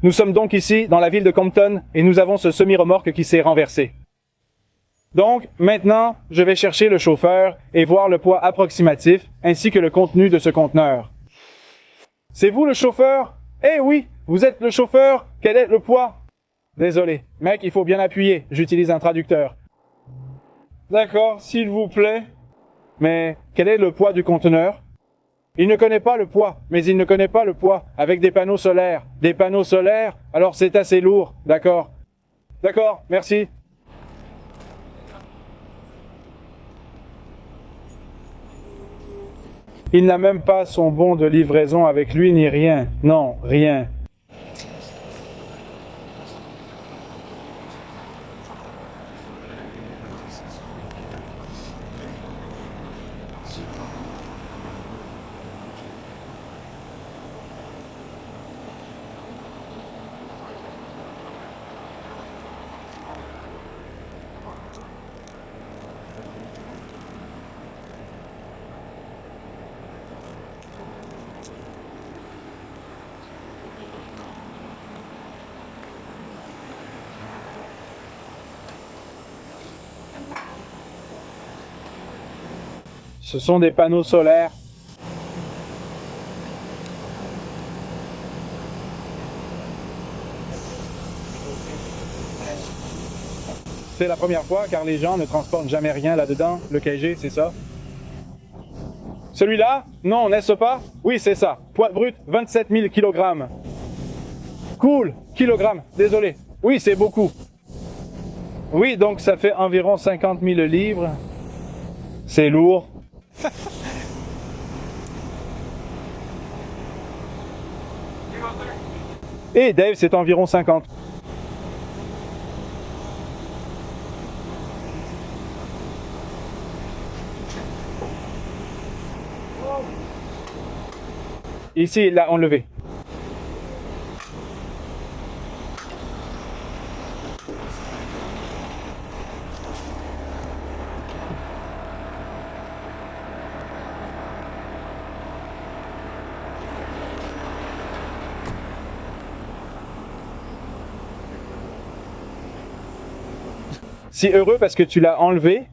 Nous sommes donc ici, dans la ville de Compton, et nous avons ce semi-remorque qui s'est renversé. Donc, maintenant, je vais chercher le chauffeur et voir le poids approximatif, ainsi que le contenu de ce conteneur. C'est vous le chauffeur? Eh oui, vous êtes le chauffeur. Quel est le poids? Désolé, mec, il faut bien appuyer. J'utilise un traducteur. D'accord, s'il vous plaît. Mais quel est le poids du conteneur? Il ne connaît pas le poids, mais il ne connaît pas le poids avec des panneaux solaires. Des panneaux solaires? Alors c'est assez lourd, d'accord. D'accord, merci. Il n'a même pas son bon de livraison avec lui ni rien. Non, rien. Ce sont des panneaux solaires. C'est la première fois car les gens ne transportent jamais rien là-dedans. Le KG, c'est ça? Celui-là? Non, n'est-ce pas? Oui, c'est ça. Poids brut, 27 000 kg. Cool, kilogrammes, désolé. Oui, c'est beaucoup. Oui, donc ça fait environ 50 000 livres. C'est lourd. Et Dave, c'est environ 50. Ici, il l'a enlevé. Si heureux parce que tu l'as enlevé.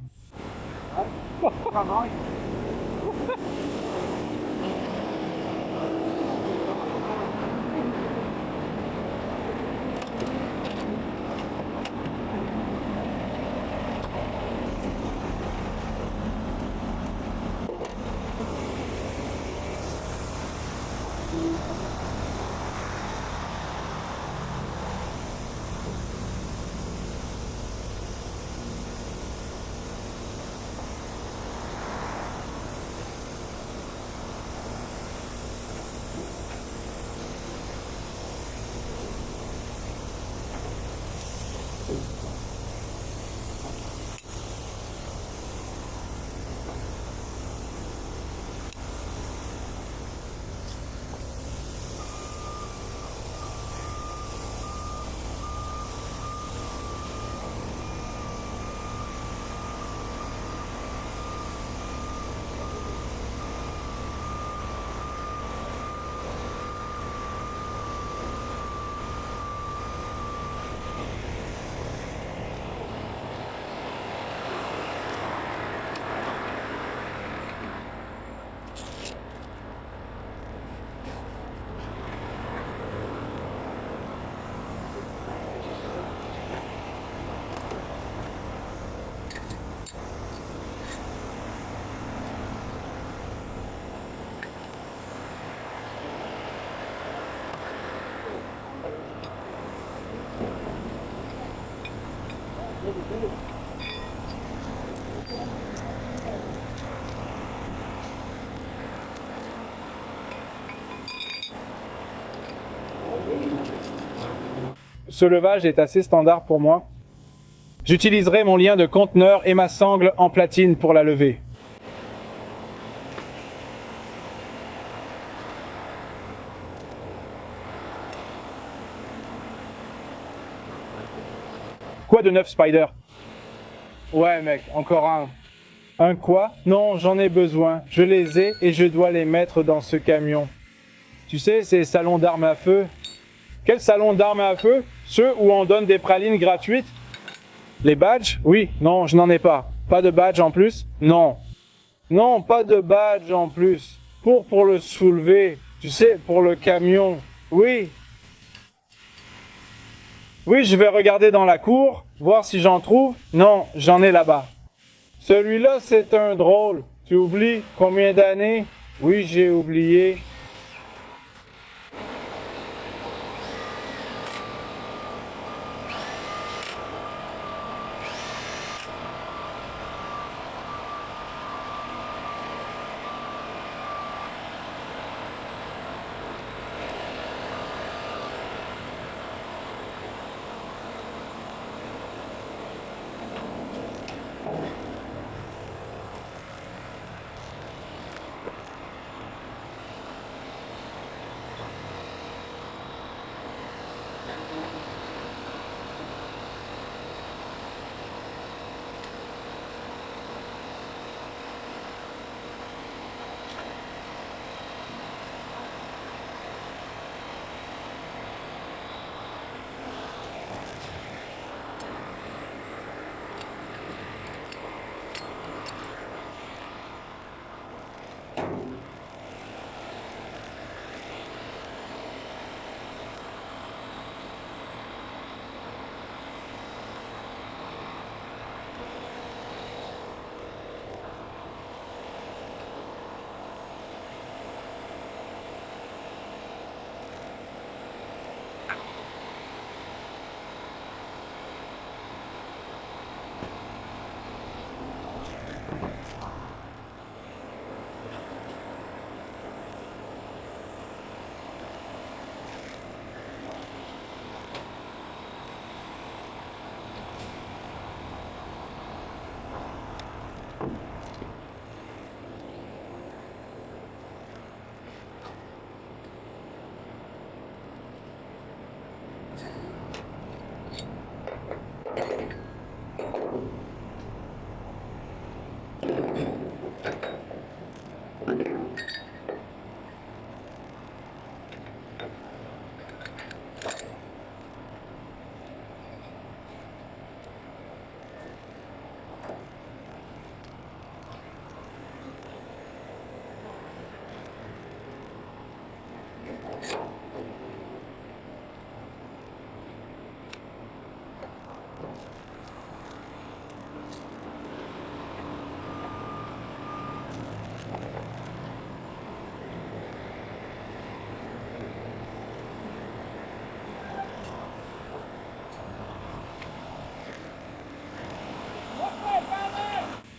Ce levage est assez standard pour moi. J'utiliserai mon lien de conteneur et ma sangle en platine pour la lever. Quoi de neuf, Spider? Ouais, mec, encore un. Un quoi? Non, j'en ai besoin. Je les ai et je dois les mettre dans ce camion. Tu sais, ces salons d'armes à feu? Quel salon d'armes à feu? Ceux où on donne des pralines gratuites? Les badges? Oui, non, je n'en ai pas. Pas de badge en plus? Non. Non, pas de badge en plus. Pour le soulever. Tu sais, pour le camion. Oui. Oui, je vais regarder dans la cour, voir si j'en trouve. Non, j'en ai là-bas. Celui-là, c'est un drôle. Tu oublies combien d'années? Oui, j'ai oublié.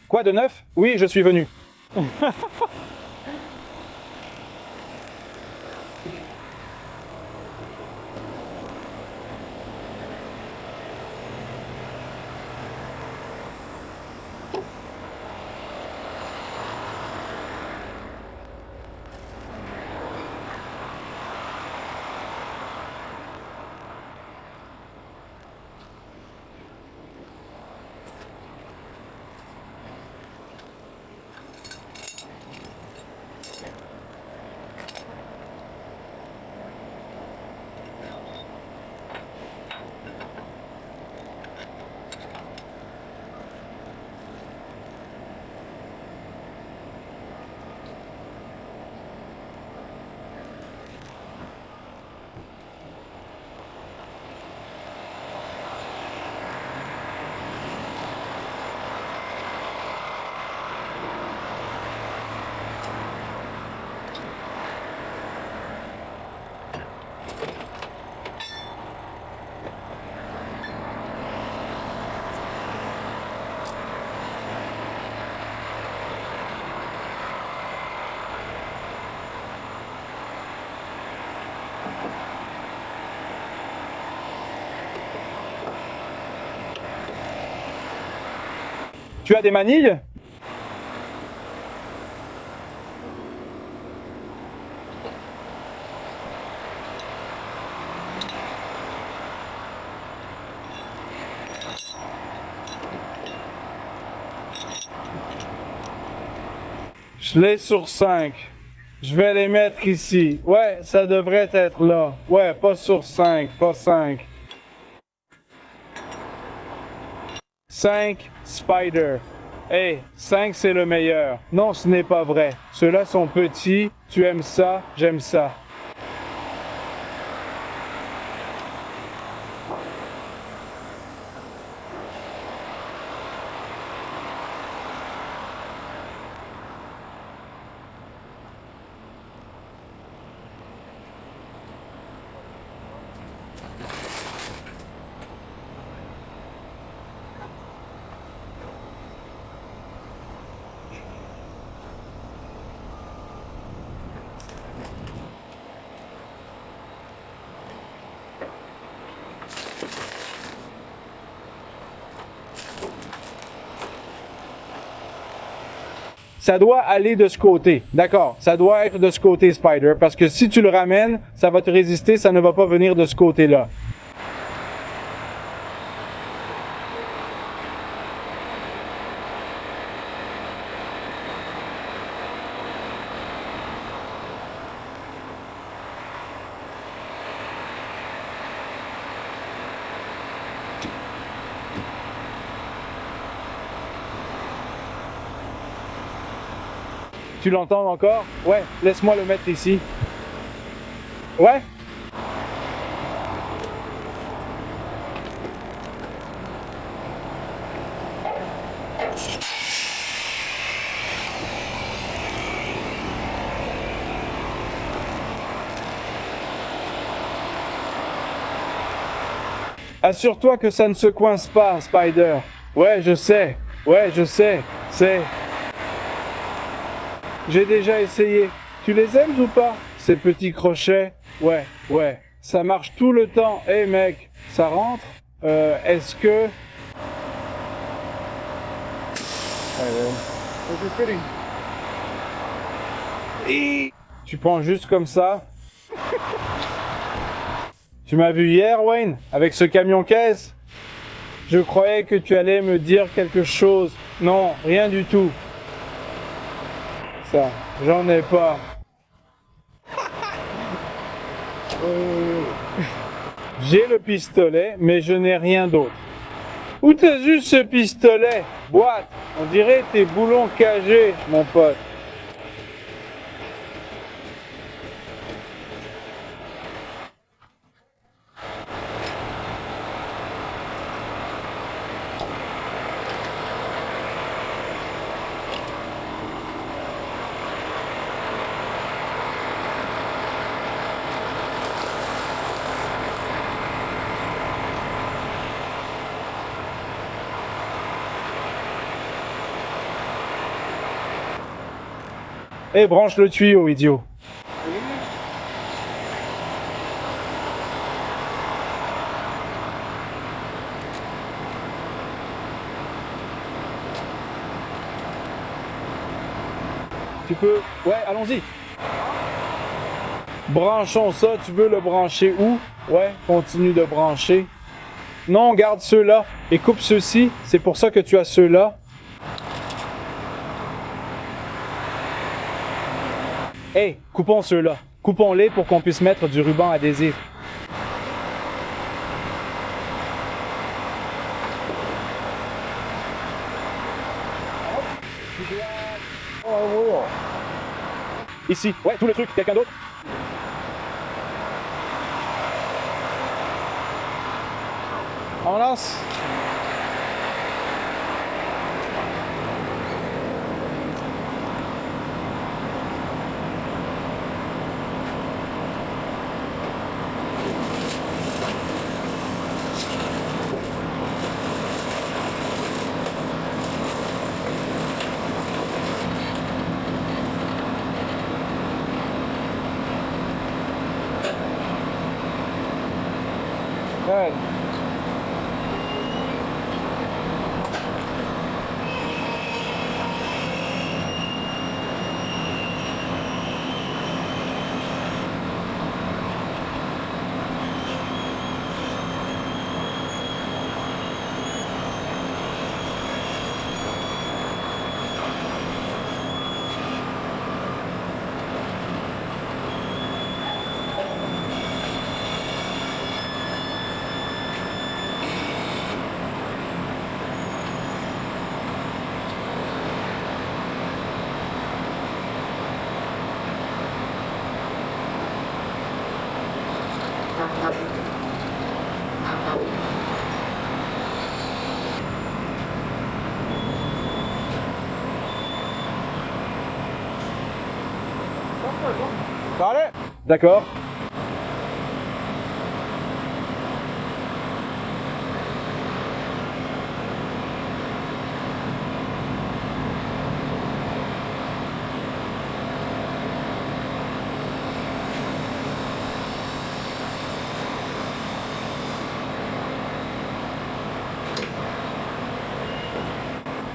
Quoi de neuf? Oui, je suis venu. Tu as des manilles? Je l'ai sur 5. Je vais les mettre ici. Ouais, ça devrait être là. Ouais, pas sur 5, pas 5. 5 spider. Hey, 5 c'est le meilleur. Non, ce n'est pas vrai. Ceux-là sont petits. Tu aimes ça, j'aime ça. Ça doit aller de ce côté. D'accord, ça doit être de ce côté, Spider, parce que si tu le ramènes, ça va te résister, ça ne va pas venir de ce côté-là. Tu l'entends encore? Ouais, laisse-moi le mettre ici. Ouais? Assure-toi que ça ne se coince pas, Spider. Ouais, je sais. Ouais, je sais. C'est... J'ai déjà essayé. Tu les aimes ou pas, ces petits crochets? Ouais, ouais. Ça marche tout le temps. Hey mec, ça rentre? Est-ce que... Tu prends juste comme ça? Tu m'as vu hier, Wayne, avec ce camion-caisse? Je croyais que tu allais me dire quelque chose. Non, rien du tout. Ça, j'en ai pas. J'ai le pistolet, mais je n'ai rien d'autre. Où t'as vu ce pistolet? Boîte, on dirait tes boulons cagés, mon pote. Eh, branche le tuyau, idiot. Tu peux... Ouais, allons-y. Branchons ça, tu veux le brancher où? Ouais, continue de brancher. Non, garde ceux-là et coupe ceux-ci. C'est pour ça que tu as ceux-là. Hey, coupons ceux-là. Coupons-les pour qu'on puisse mettre du ruban adhésif. Ici. Ouais, tout le truc. Quelqu'un d'autre? On lance. Good. Allez. D'accord.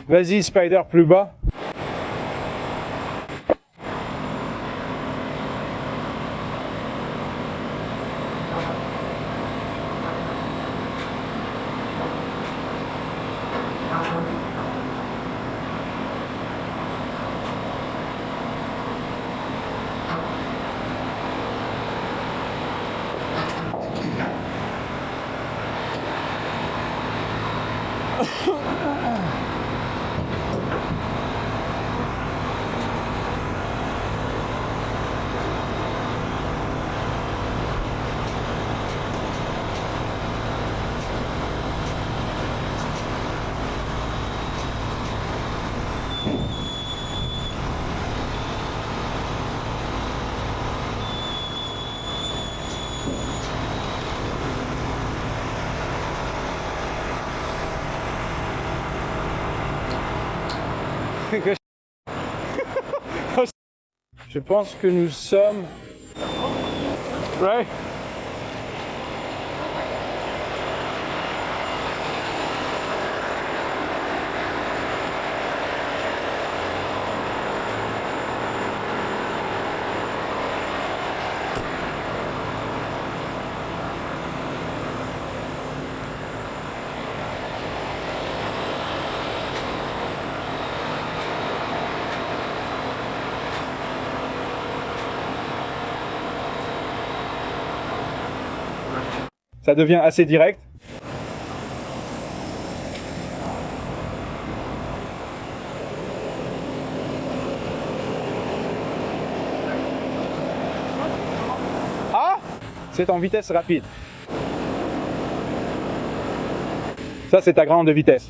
Vas-y, Spider, plus bas. Je pense que nous sommes... Ouais. Ça devient assez direct. Ah! C'est en vitesse rapide. Ça, c'est ta grande vitesse.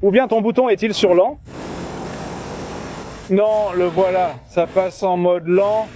Ou bien ton bouton est-il sur lent? Non, le voilà, ça passe en mode lent.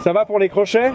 Ça va pour les crochets?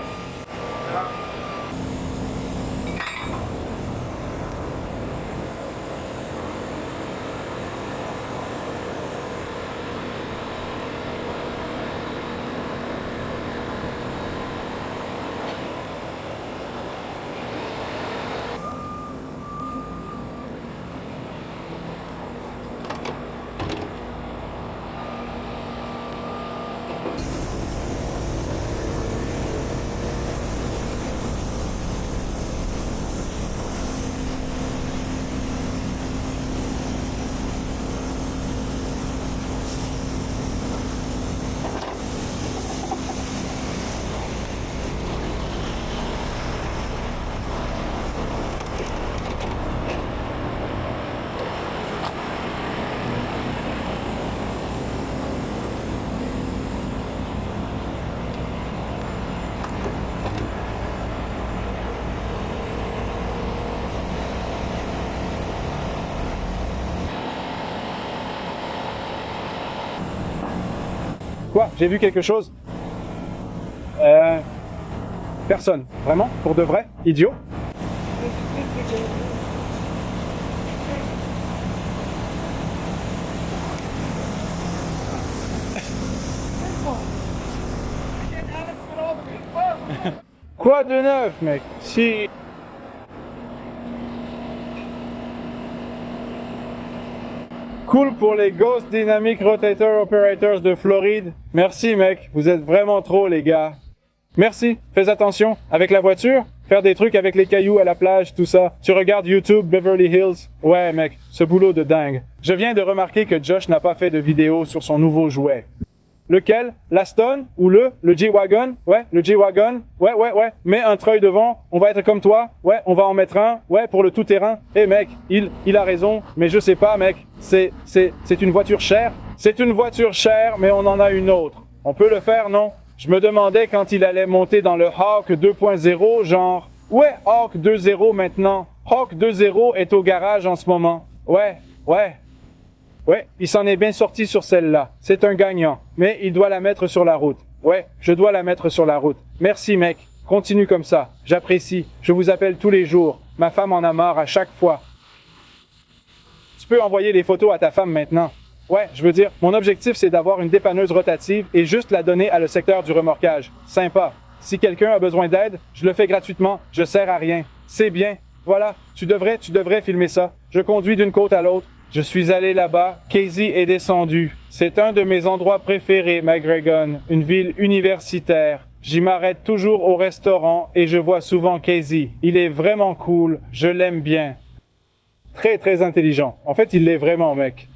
Quoi? J'ai vu quelque chose? Personne. Vraiment? Pour de vrai? Idiot? Quoi de neuf, mec? Si... Cool pour les Ghost Dynamic Rotator Operators de Floride. Merci, mec. Vous êtes vraiment trop, les gars. Merci. Fais attention. Avec la voiture, faire des trucs avec les cailloux à la plage, tout ça. Tu regardes YouTube, Beverly Hills. Ouais, mec. Ce boulot de dingue. Je viens de remarquer que Josh n'a pas fait de vidéo sur son nouveau jouet. Lequel? L'Aston? Ou le G-Wagon? Ouais, le G-Wagon? Ouais. Mets un treuil devant, on va être comme toi. Ouais, on va en mettre un. Ouais, pour le tout-terrain. Eh mec, il a raison, mais je sais pas, mec. C'est une voiture chère. C'est une voiture chère, mais on en a une autre. On peut le faire, non? Je me demandais quand il allait monter dans le Hawk 2.0, genre... Ouais, Hawk 2.0 maintenant. Hawk 2.0 est au garage en ce moment. Ouais. Ouais, il s'en est bien sorti sur celle-là. C'est un gagnant. Mais il doit la mettre sur la route. Ouais, je dois la mettre sur la route. Merci, mec. Continue comme ça. J'apprécie. Je vous appelle tous les jours. Ma femme en a marre à chaque fois. Tu peux envoyer les photos à ta femme maintenant. Ouais, je veux dire, mon objectif, c'est d'avoir une dépanneuse rotative et juste la donner à le secteur du remorquage. Sympa. Si quelqu'un a besoin d'aide, je le fais gratuitement. Je sers à rien. C'est bien. Voilà. Tu devrais filmer ça. Je conduis d'une côte à l'autre. Je suis allé là-bas, Casey est descendu. C'est un de mes endroits préférés, McGregor, une ville universitaire. J'y m'arrête toujours au restaurant et je vois souvent Casey. Il est vraiment cool, je l'aime bien. Très intelligent. En fait, il l'est vraiment, mec.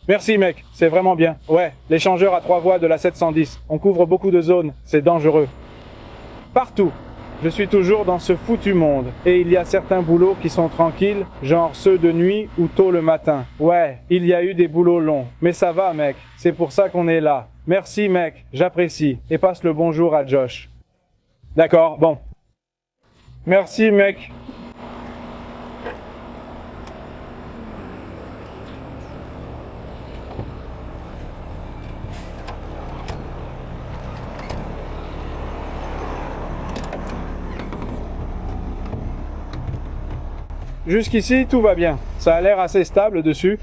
Merci, mec, c'est vraiment bien. Ouais, l'échangeur à 3 voies de la 710. On couvre beaucoup de zones, c'est dangereux. Partout. Je suis toujours dans ce foutu monde. Et il y a certains boulots qui sont tranquilles, genre ceux de nuit ou tôt le matin. Ouais, il y a eu des boulots longs. Mais ça va, mec. C'est pour ça qu'on est là. Merci, mec. J'apprécie. Et passe le bonjour à Josh. D'accord, bon. Merci, mec. Jusqu'ici, tout va bien. Ça a l'air assez stable dessus.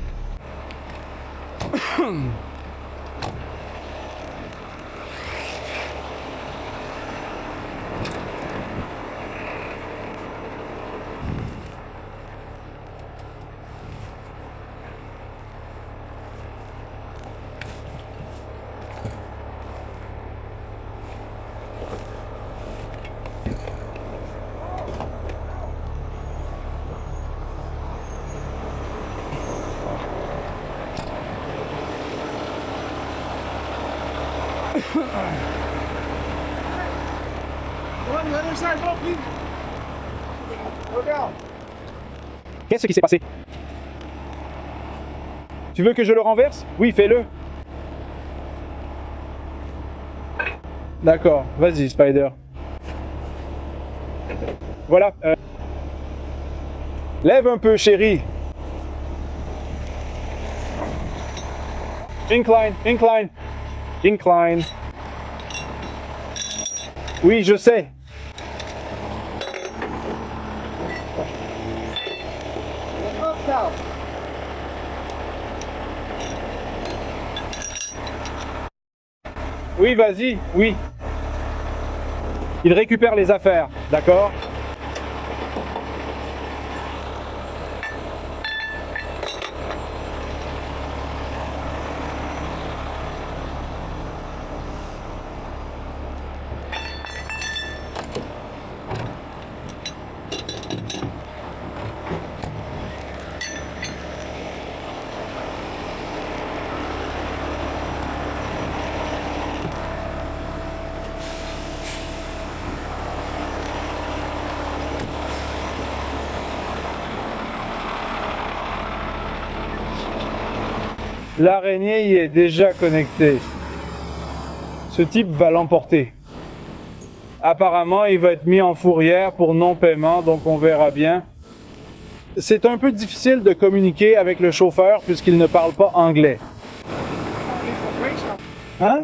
Qu'est-ce qui s'est passé? Tu veux que je le renverse? Oui, fais-le. D'accord, vas-y, Spider. Voilà. Lève un peu, chérie. Incline, incline, incline. Oui, je sais. Oui, vas-y, oui. Il récupère les affaires, d'accord? L'araignée y est déjà connectée. Ce type va l'emporter. Apparemment, il va être mis en fourrière pour non-paiement, donc on verra bien. C'est un peu difficile de communiquer avec le chauffeur puisqu'il ne parle pas anglais. Hein?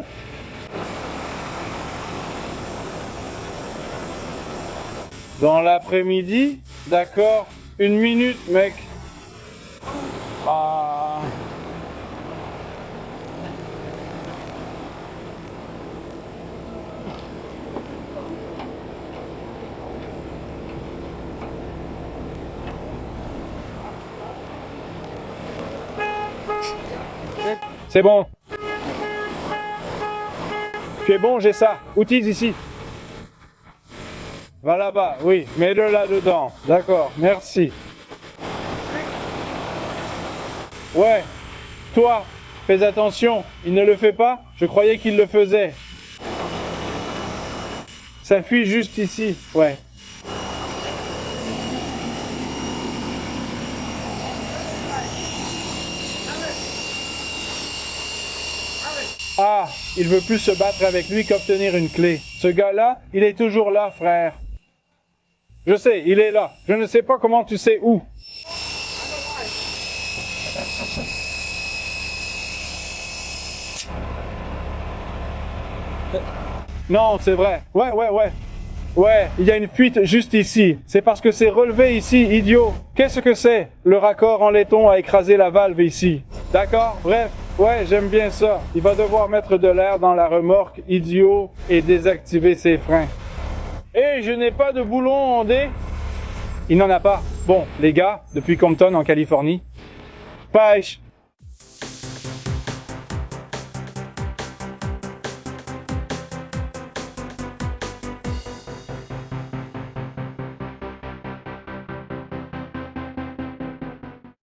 Dans l'après-midi? D'accord. 1 minute, mec. Ah... C'est bon. Tu es bon, j'ai ça. Outils ici. Va là-bas, oui. Mets-le là-dedans. D'accord, merci. Ouais. Toi, fais attention. Il ne le fait pas? Je croyais qu'il le faisait. Ça fuit juste ici. Ouais. Ah, il veut plus se battre avec lui qu'obtenir une clé. Ce gars-là, il est toujours là, frère. Je sais, il est là. Je ne sais pas comment tu sais où. Non, c'est vrai. Ouais. Ouais, il y a une fuite juste ici. C'est parce que c'est relevé ici, idiot. Qu'est-ce que c'est? Le raccord en laiton a écrasé la valve ici. D'accord? Bref. Ouais, j'aime bien ça. Il va devoir mettre de l'air dans la remorque, idiot, et désactiver ses freins. Et je n'ai pas de boulon ondé. Il n'en a pas. Bon, les gars, depuis Compton en Californie. Pêche.